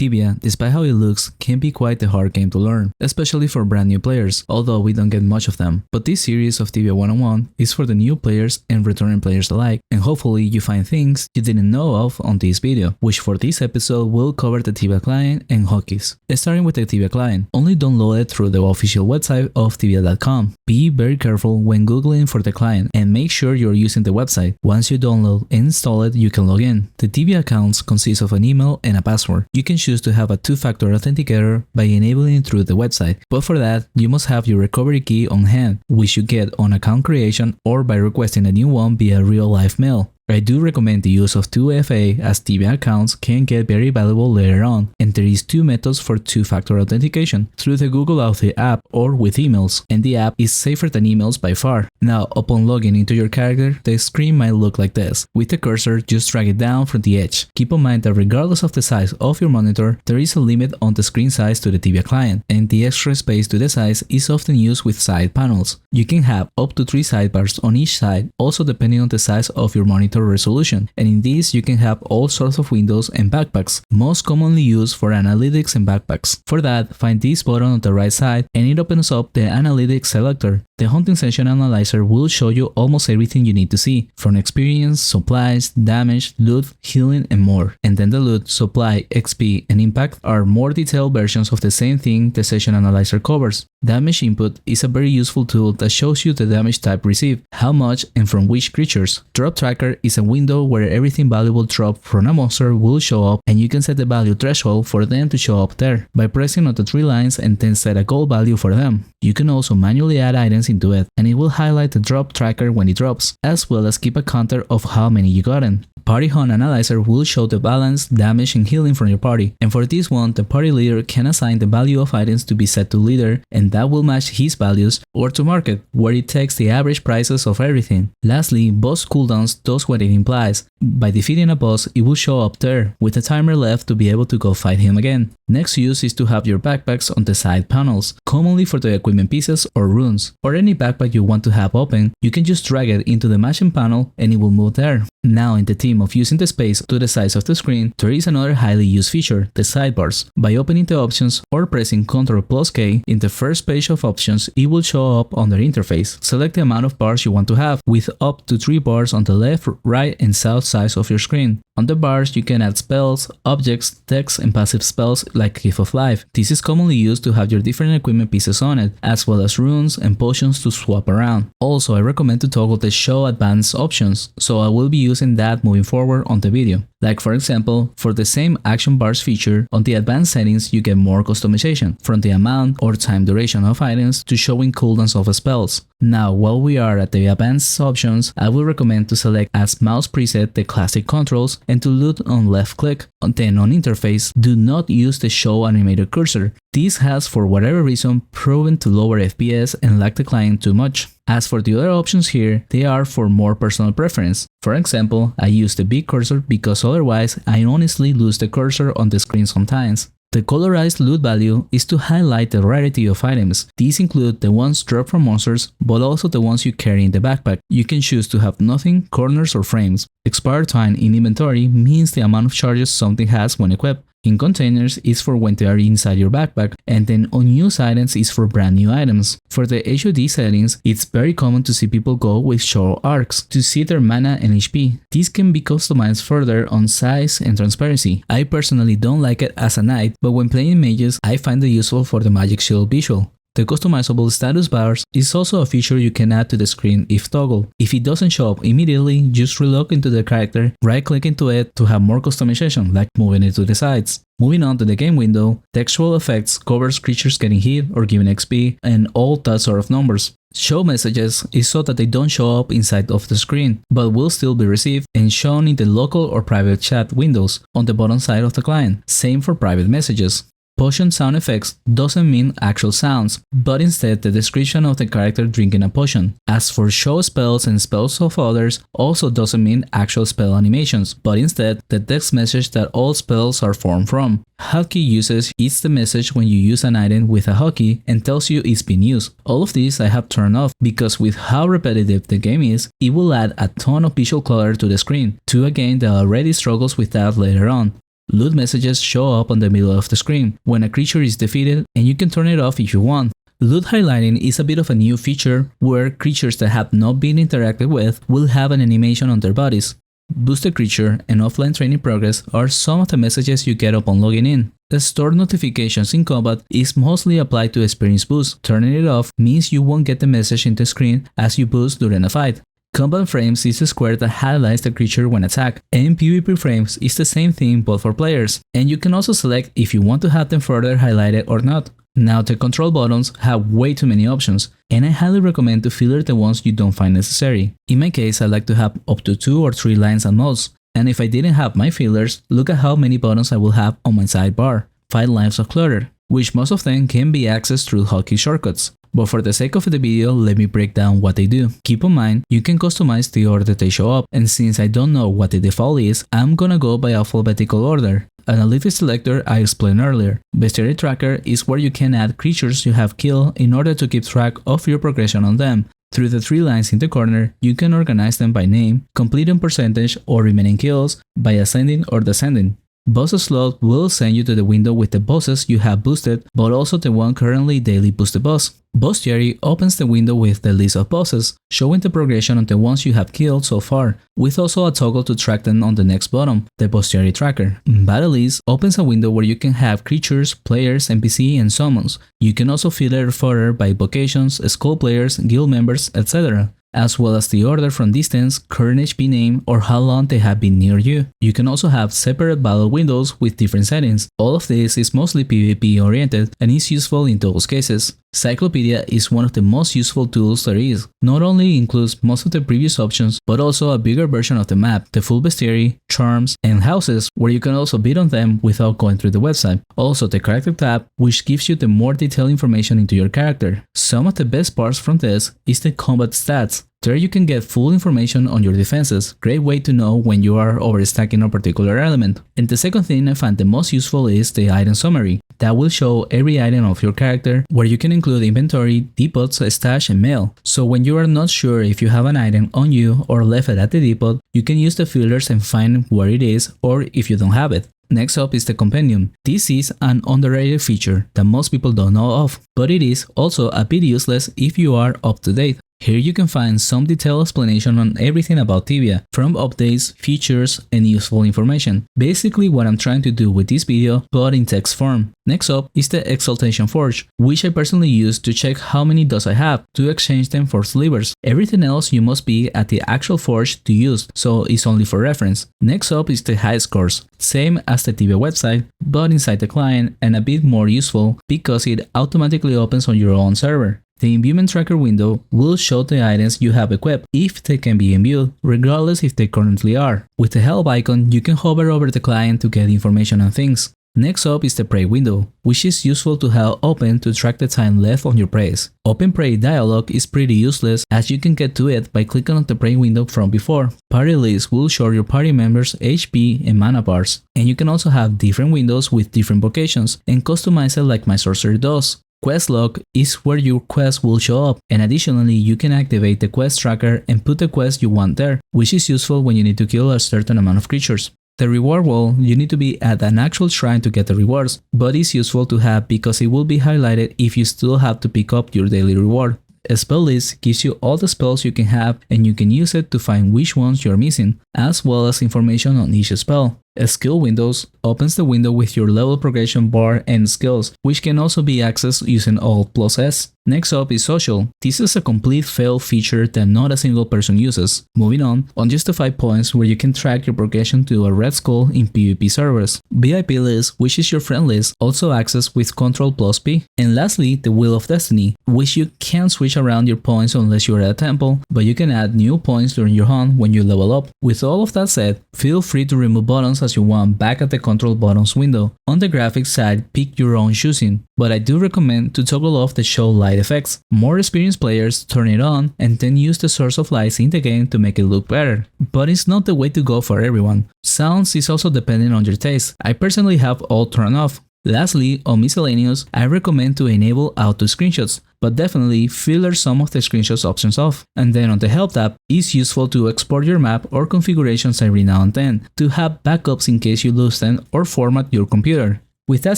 Tibia, despite how it looks, can be quite a hard game to learn, especially for brand new players, although we don't get much of them. But this series of Tibia 101 is for the new players and returning players alike, and hopefully you find things you didn't know of on this video, which for this episode will cover the Tibia client and hotkeys. Starting with the Tibia client, only download it through the official website of tibia.com. Be very careful when googling for the client and make sure you're using the website. Once you download and install it, you can log in. The Tibia accounts consist of an email and a password. You can choose to have a two-factor authenticator by enabling it through the website, but for that, you must have your recovery key on hand, which you get on account creation or by requesting a new one via real-life mail. I do recommend the use of 2FA as Tibia accounts can get very valuable later on, and there is two methods for two-factor authentication, through the Google Auth app or with emails, and the app is safer than emails by far. Now, upon logging into your character, the screen might look like this. With the cursor, just drag it down from the edge. Keep in mind that regardless of the size of your monitor, there is a limit on the screen size to the Tibia client, and the extra space to the size is often used with side panels. You can have up to 3 sidebars on each side, also depending on the size of your monitor resolution, and in this you can have all sorts of windows and backpacks, most commonly used for analytics and backpacks. For that, find this button on the right side and it opens up the analytics selector. The hunting session analyzer will show you almost everything you need to see, from experience, supplies, damage, loot, healing, and more. And then the loot, supply, XP, and impact are more detailed versions of the same thing the session analyzer covers. Damage input is a very useful tool that shows you the damage type received, how much, and from which creatures. Drop tracker is a window where everything valuable dropped from a monster will show up, and you can set the value threshold for them to show up there by pressing on the 3 lines and then set a goal value for them. You can also manually add items into it, and it will highlight the drop tracker when it drops, as well as keep a counter of how many you gotten. Party Hunt Analyzer will show the balance, damage, and healing from your party, and for this one, the party leader can assign the value of items to be set to leader, and that will match his values, or to market, where it takes the average prices of everything. Lastly, boss cooldowns does what it implies. By defeating a boss, it will show up there, with a timer left to be able to go fight him again. Next use is to have your backpacks on the side panels, commonly for the equipment pieces or runes, or any backpack you want to have open. You can just drag it into the matching panel and it will move there. Now, in the theme of using the space to the size of the screen, there is another highly used feature, the sidebars. By opening the options or pressing Ctrl+K in the first page of options, it will show up on the interface. Select the amount of bars you want to have, with up to 3 bars on the left, right, and south sides of your screen. On the bars, you can add spells, objects, text, and passive spells like Gift of Life. This is commonly used to have your different equipment pieces on it, as well as runes and potions to swap around. Also, I recommend to toggle the Show Advanced options, so I will be using that moving forward on the video. Like for example, for the same action bars feature, on the advanced settings you get more customization, from the amount or time duration of items to showing cooldowns of spells. Now, while we are at the advanced options, I will recommend to select as mouse preset the classic controls and to loot on left click. Then on interface, do not use the show animated cursor. This has for whatever reason proven to lower FPS and lag the client too much. As for the other options here, they are for more personal preference. For example, I use the big cursor because otherwise I honestly lose the cursor on the screen sometimes. The colorized loot value is to highlight the rarity of items. These include the ones dropped from monsters, but also the ones you carry in the backpack. You can choose to have nothing, corners, or frames. Expired time in inventory means the amount of charges something has when equipped. In containers is for when they are inside your backpack, and then unused items is for brand new items. For the HUD settings, it's very common to see people go with show arcs to see their mana and HP. These can be customized further on size and transparency. I personally don't like it as a knight, but when playing mages, I find it useful for the magic shield visual. The customizable status bars is also a feature you can add to the screen if toggled. If it doesn't show up immediately, just relog into the character, right-click into it to have more customization, like moving it to the sides. Moving on to the game window, textual effects covers creatures getting hit or given XP and all that sort of numbers. Show messages is so that they don't show up inside of the screen, but will still be received and shown in the local or private chat windows on the bottom side of the client. Same for private messages. Potion sound effects doesn't mean actual sounds, but instead the description of the character drinking a potion. As for show spells and spells of others also doesn't mean actual spell animations, but instead the text message that all spells are formed from. Hotkey usage is the message when you use an item with a hotkey and tells you it's been used. All of this I have turned off because with how repetitive the game is, it will add a ton of visual clutter to the screen, to a game that already struggles with that later on. loot messages show up on the middle of the screen when a creature is defeated, and you can turn it off if you want. Loot highlighting is a bit of a new feature where creatures that have not been interacted with will have an animation on their bodies. Boosted creature and offline training progress are some of the messages you get upon logging in. The stored notifications in combat is mostly applied to experience boost. Turning it off means you won't get the message in the screen as you boost during a fight. Combat frames is a square that highlights the creature when attacked, and PvP frames is the same thing both for players, and you can also select if you want to have them further highlighted or not. Now the control buttons have way too many options, and I highly recommend to filter the ones you don't find necessary. In my case, I like to have up to 2 or 3 lines at most, and if I didn't have my filters, look at how many buttons I will have on my sidebar. 5 lines of clutter, which most of them can be accessed through hotkey shortcuts. But for the sake of the video, let me break down what they do. Keep in mind, you can customize the order that they show up, and since I don't know what the default is, I'm gonna go by alphabetical order. Analytics selector I explained earlier. Bestiary tracker is where you can add creatures you have killed in order to keep track of your progression on them. Through the 3 lines in the corner, you can organize them by name, completion percentage, or remaining kills by ascending or descending. Boss slot will send you to the window with the bosses you have boosted, but also the one currently daily boosted boss. Bestiary opens the window with the list of bosses, showing the progression on the ones you have killed so far, with also a toggle to track them on the next bottom, the Bestiary tracker. Battle list opens a window where you can have creatures, players, NPC, and summons. You can also filter further by vocations, skull players, guild members, etc. as well as the order from distance, current HP name, or how long they have been near you. You can also have separate battle windows with different settings. All of this is mostly PvP oriented and is useful in those cases. Cyclopedia is one of the most useful tools there is. Not only includes most of the previous options, but also a bigger version of the map, the full bestiary, charms, and houses, where you can also bid on them without going through the website. Also the character tab, which gives you the more detailed information into your character. Some of the best parts from this is the combat stats. There you can get full information on your defenses, great way to know when you are overstacking a particular element. And the second thing I find the most useful is the item summary. That will show every item of your character, where you can include inventory, depots, stash, and mail. So when you are not sure if you have an item on you or left it at the depot, you can use the filters and find where it is, or if you don't have it. Next up is the compendium. This is an underrated feature that most people don't know of, but it is also a bit useless if you are up to date. Here you can find some detailed explanation on everything about Tibia, from updates, features, and useful information. Basically what I'm trying to do with this video, but in text form. Next up is the Exaltation Forge, which I personally use to check how many dust I have to exchange them for slivers. Everything else you must be at the actual forge to use, so it's only for reference. Next up is the high scores, same as the Tibia website, but inside the client and a bit more useful because it automatically opens on your own server. The imbuement tracker window will show the items you have equipped if they can be imbued, regardless if they currently are. With the help icon, you can hover over the client to get information on things. Next up is the prey window, which is useful to have open to track the time left on your preys. Open prey dialog is pretty useless as you can get to it by clicking on the prey window from before. Party list will show your party members' HP and mana bars, and you can also have different windows with different vocations and customize it like my sorcerer does. Quest log is where your quest will show up, and additionally you can activate the quest tracker and put the quest you want there, which is useful when you need to kill a certain amount of creatures. The reward wall, you need to be at an actual shrine to get the rewards, but it's useful to have because it will be highlighted if you still have to pick up your daily reward. A spell list gives you all the spells you can have, and you can use it to find which ones you're missing, as well as information on each spell. A skill windows opens the window with your level progression bar and skills, which can also be accessed using Alt+S. Next up is social. This is a complete fail feature that not a single person uses. Moving on, unjustified points where you can track your progression to a red skull in PvP servers. VIP list, which is your friend list, also accessed with Ctrl+P. And lastly, the Wheel of Destiny, which you can't switch around your points unless you're at a temple, but you can add new points during your hunt when you level up. With all of that said, feel free to remove buttons as you want back at the control buttons window. On the graphics side, pick your own choosing, but I do recommend to toggle off the show light effects. More experienced players turn it on and then use the source of lights in the game to make it look better, but it's not the way to go for everyone. Sounds is also dependent on your taste. I personally have all turned off. Lastly, on miscellaneous, I recommend to enable auto screenshots, but definitely filter some of the screenshots options off. And then on the help tab, it's useful to export your map or configurations every now and then to have backups in case you lose them or format your computer. With that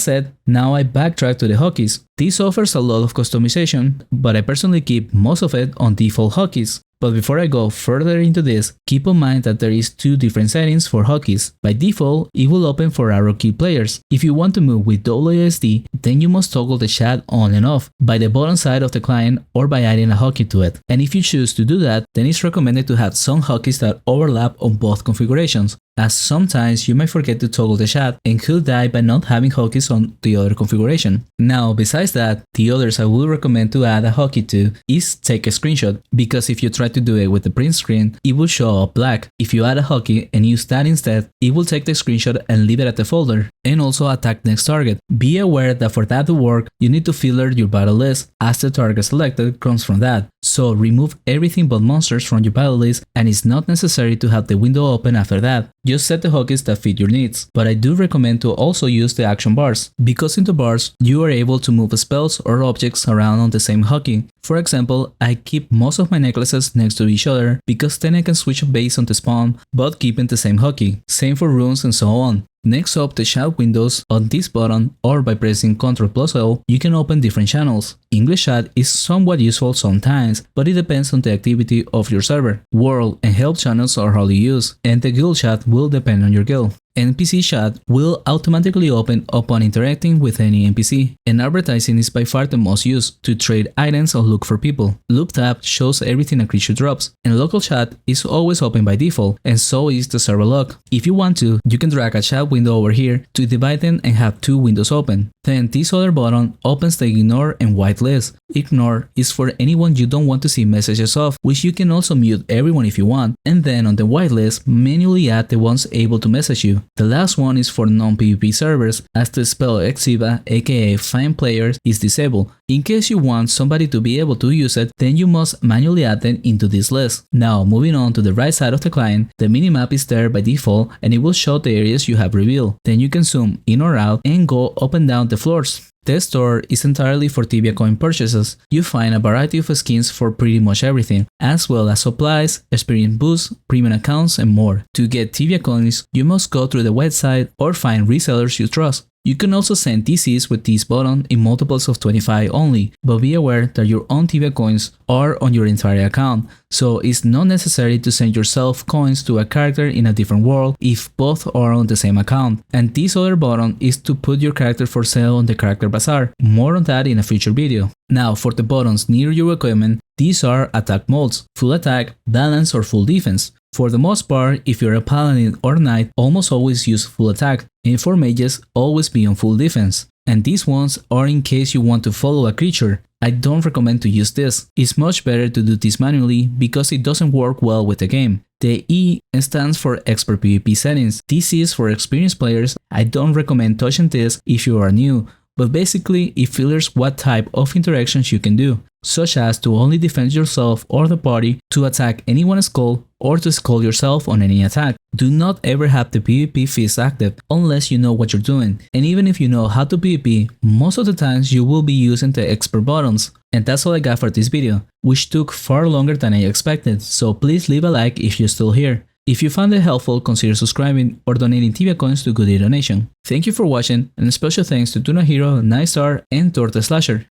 said, now I backtrack to the hotkeys. This offers a lot of customization, but I personally keep most of it on default hotkeys. But before I go further into this, keep in mind that there is two different settings for hotkeys. By default, it will open for arrow key players. If you want to move with WASD, then you must toggle the chat on and off by the bottom side of the client or by adding a hotkey to it. And if you choose to do that, then it's recommended to have some hotkeys that overlap on both configurations, as sometimes you might forget to toggle the chat and could die by not having hotkeys on the other configuration. Now, besides that, the others I would recommend to add a hotkey to is take a screenshot, because if you try to do it with the print screen, it will show up black. If you add a hotkey and use that instead, it will take the screenshot and leave it at the folder, and also attack next target. Be aware that for that to work, you need to filter your battle list, as the target selected comes from that. So remove everything but monsters from your battle list, and it's not necessary to have the window open after that. Just set the hotkeys that fit your needs. But I do recommend to also use the action bars, because in the bars, you are able to move spells or objects around on the same hotkey. For example, I keep most of my necklaces next to each other, because then I can switch based on the spawn, but keeping the same hotkey. Same for runes and so on. Next up, the chat windows. On this button, or by pressing Ctrl+L, you can open different channels. English chat is somewhat useful sometimes, but it depends on the activity of your server. World and help channels are hardly used, and the guild chat will depend on your guild. NPC chat will automatically open upon interacting with any NPC, and advertising is by far the most used to trade items or look for people. Loop tab shows everything a creature drops, and local chat is always open by default, and so is the server log. If you want to, you can drag a chat window over here to divide them and have two windows open. Then this other button opens the ignore and whitelist. Ignore is for anyone you don't want to see messages of, which you can also mute everyone if you want, and then on the whitelist, manually add the ones able to message you. The last one is for non-PvP servers, as the spell Exiva, aka find players, is disabled. In case you want somebody to be able to use it, then you must manually add them into this list. Now, moving on to the right side of the client, the minimap is there by default and it will show the areas you have revealed. Then you can zoom in or out and go up and down the floors. The store is entirely for Tibia coin purchases. You find a variety of skins for pretty much everything, as well as supplies, experience boosts, premium accounts, and more. To get Tibia coins, you must go through the website or find resellers you trust. You can also send TCs with this button in multiples of 25 only, but be aware that your own Tibia coins are on your entire account, so it's not necessary to send yourself coins to a character in a different world if both are on the same account. And this other button is to put your character for sale on the character bazaar. More on that in a future video. Now for the buttons near your equipment, these are attack modes: full attack, balance, or full defense. For the most part, if you're a paladin or knight, almost always use full attack, and for mages, always be on full defense. And these ones are in case you want to follow a creature. I don't recommend to use this. It's much better to do this manually because it doesn't work well with the game. The E stands for expert PvP settings. This is for experienced players. I don't recommend touching this if you are new, but basically it filters what type of interactions you can do, such as to only defend yourself or the party, to attack anyone's skull, or to skull yourself on any attack. Do not ever have the PvP feast active unless you know what you're doing, and even if you know how to PvP, most of the times you will be using the expert buttons. And that's all I got for this video, which took far longer than I expected, so please leave a like if you're still here. If you found it helpful, consider subscribing or donating Tibia coins to Good Donation. Thank you for watching, and special thanks to Tuna Hero, Night Star, and Torta Slasher.